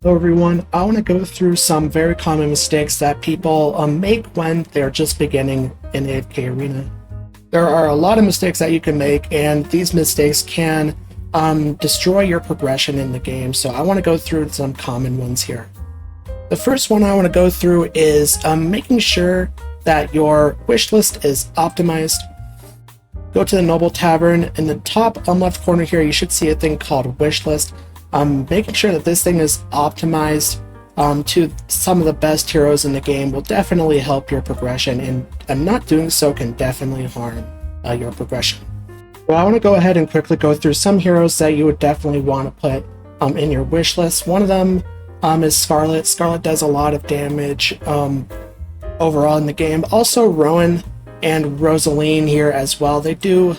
Hello everyone, I want to go through some very common mistakes that people make when they're just beginning in AFK Arena. There are a lot of mistakes that you can make, and these mistakes can destroy your progression in the game, so I want to go through some common ones here. The first one I want to go through is making sure that your wish list is optimized. Go to the Noble Tavern. In the top left corner here, you should see a thing called wish list. Making sure that this thing is optimized to some of the best heroes in the game will definitely help your progression, and not doing so can definitely harm your progression. Well, I want to go ahead and quickly go through some heroes that you would definitely want to put in your wish list. One of them is Scarlet. Scarlet does a lot of damage overall in the game. Also Rowan and Rosaline here as well. They do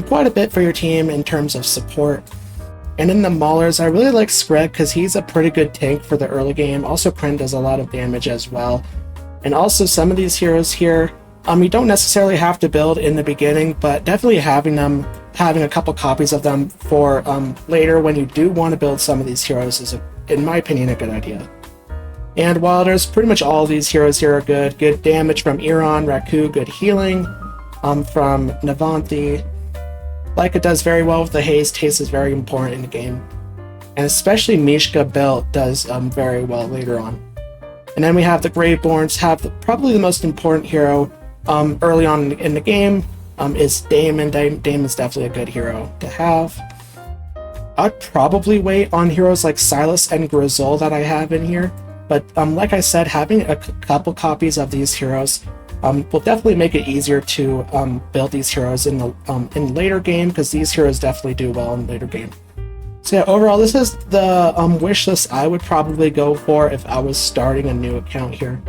quite a bit for your team in terms of support. And in the Maulers, I really like Screg because he's a pretty good tank for the early game. Also, Kren does a lot of damage as well. And also, some of these heroes here, you don't necessarily have to build in the beginning, but definitely having a couple copies of them for later when you do want to build some of these heroes is, in my opinion, a good idea. And while there's pretty much all of these heroes here are good damage from Iran, Raku, good healing from Navanthi. Leica does very well with the haste. Haste is very important in the game. And especially Mishka Belt does very well later on. And then we have the Graveborns, probably the most important hero early on in the game is Damon. Damon's definitely a good hero to have. I'd probably wait on heroes like Silas and Grizzle that I have in here. But like I said, having a couple copies of these heroes will definitely make it easier to build these heroes in later game, because these heroes definitely do well in later game. So yeah, overall, this is the wish list I would probably go for if I was starting a new account here.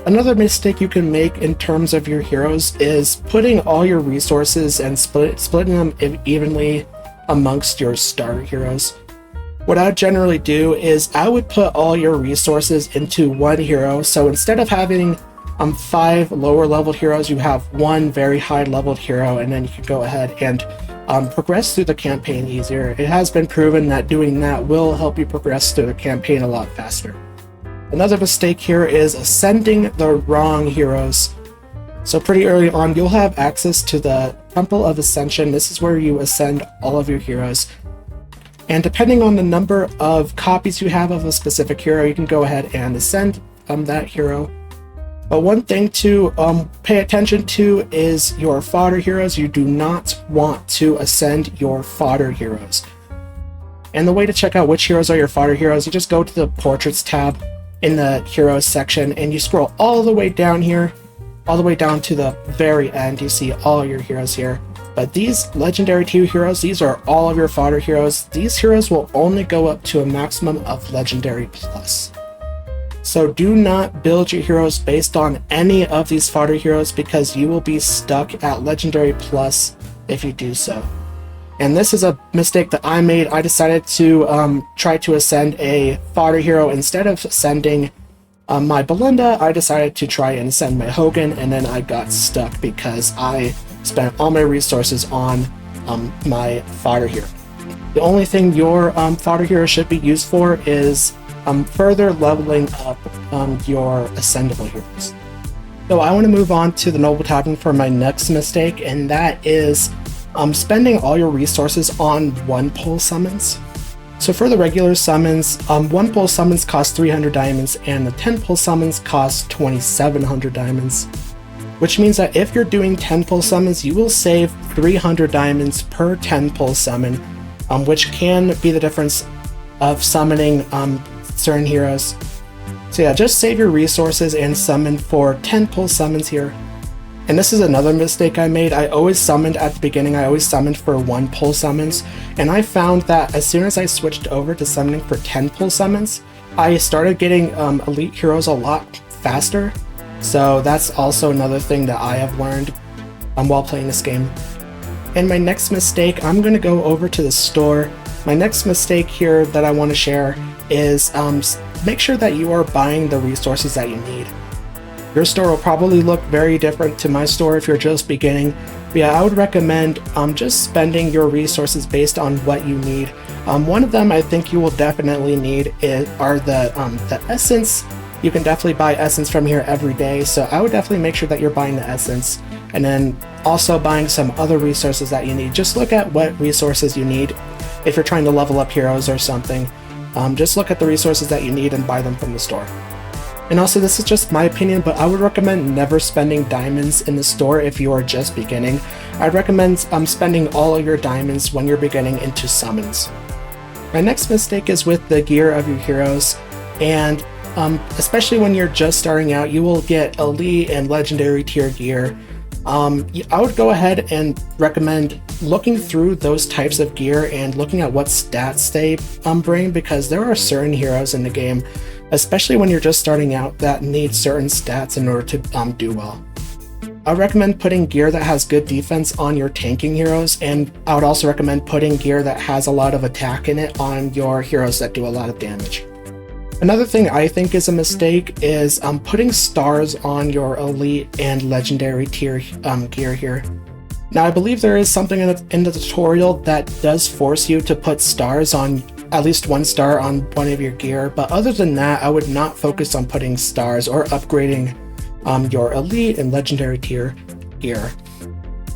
Another mistake you can make in terms of your heroes is putting all your resources and splitting them evenly amongst your starter heroes. What I would generally do is I would put all your resources into one hero, so instead of having 5 lower leveled heroes, you have one very high leveled hero, and then you can go ahead and progress through the campaign easier. It has been proven that doing that will help you progress through the campaign a lot faster. Another mistake here is ascending the wrong heroes. So pretty early on, you'll have access to the Temple of Ascension. This is where you ascend all of your heroes. And depending on the number of copies you have of a specific hero, you can go ahead and ascend that hero. But one thing to pay attention to is your fodder heroes. You do not want to ascend your fodder heroes. And the way to check out which heroes are your fodder heroes, you just go to the Portraits tab in the Heroes section, and you scroll all the way down here, all the way down to the very end. You see all your heroes here. But these Legendary 2 heroes, these are all of your fodder heroes. These heroes will only go up to a maximum of Legendary Plus. So do not build your heroes based on any of these fodder heroes, because you will be stuck at Legendary Plus if you do so. And this is a mistake that I made. I decided to try to ascend a fodder hero. Instead of ascending my Belinda, I decided to try and ascend my Hogan, and then I got stuck because I spent all my resources on my fodder hero. The only thing your fodder hero should be used for is further leveling up your ascendable heroes. So I want to move on to the Noble Tavern for my next mistake, and that is spending all your resources on one pull summons. So for the regular summons, one pull summons cost 300 diamonds, and the 10 pull summons cost 2,700 diamonds. Which means that if you're doing 10 pull summons, you will save 300 diamonds per 10 pull summon, which can be the difference of summoning certain heroes. So yeah, just save your resources and summon for 10 pull summons here. And this is another mistake I made. I always summoned at the beginning, I always summoned for 1 pull summons, and I found that as soon as I switched over to summoning for 10 pull summons, I started getting elite heroes a lot faster. So that's also another thing that I have learned while playing this game. And my next mistake, I'm going to go over to the store. My next mistake here that I want to share is make sure that you are buying the resources that you need. Your store will probably look very different to my store if you're just beginning. But yeah, I would recommend just spending your resources based on what you need. One of them I think you will definitely need are the essence. You can definitely buy essence from here every day, so I would definitely make sure that you're buying the essence, and then also buying some other resources that you need. Just look at what resources you need if you're trying to level up heroes or something. Just look at the resources that you need and buy them from the store. And also, this is just my opinion, but I would recommend never spending diamonds in the store if you are just beginning. I'd recommend spending all of your diamonds when you're beginning into summons. My next mistake is with the gear of your heroes, and especially when you're just starting out, you will get elite and legendary tier gear. I would go ahead and recommend looking through those types of gear and looking at what stats they bring, because there are certain heroes in the game, especially when you're just starting out, that need certain stats in order to do well. I would recommend putting gear that has good defense on your tanking heroes, and I would also recommend putting gear that has a lot of attack in it on your heroes that do a lot of damage. Another thing I think is a mistake is putting stars on your elite and legendary tier gear here. Now, I believe there is something in the tutorial that does force you to put stars on, at least 1 star on one of your gear, but other than that, I would not focus on putting stars or upgrading your elite and legendary tier gear.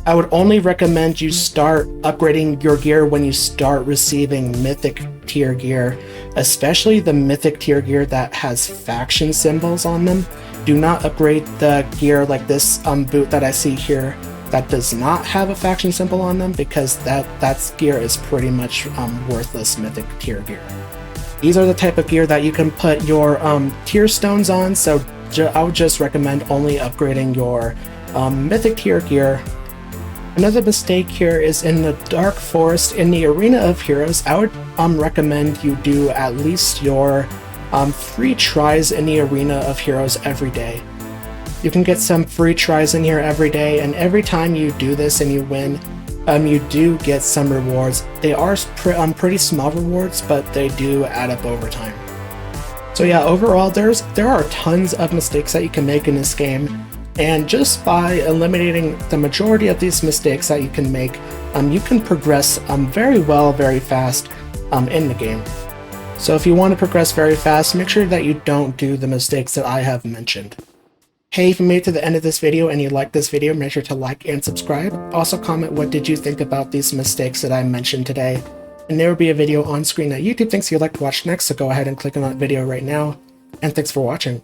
I would only recommend you start upgrading your gear when you start receiving mythic tier gear, especially the mythic tier gear that has faction symbols on them. Do not upgrade the gear like this boot that I see here that does not have a faction symbol on them, because that gear is pretty much worthless mythic tier gear. These are the type of gear that you can put your tier stones on, so I would just recommend only upgrading your mythic tier gear. Another mistake here is in the Dark Forest. In the Arena of Heroes, I would recommend you do at least your 3 tries in the Arena of Heroes every day. You can get some free tries in here every day, and every time you do this and you win, you do get some rewards. They are pretty small rewards, but they do add up over time. So yeah, overall, there are tons of mistakes that you can make in this game. And just by eliminating the majority of these mistakes that you can make, you can progress very well, very fast in the game. So if you want to progress very fast, make sure that you don't do the mistakes that I have mentioned. Hey, if you made it to the end of this video and you liked this video, make sure to like and subscribe. Also comment what did you think about these mistakes that I mentioned today. And there will be a video on screen that YouTube thinks you'd like to watch next, so go ahead and click on that video right now. And thanks for watching.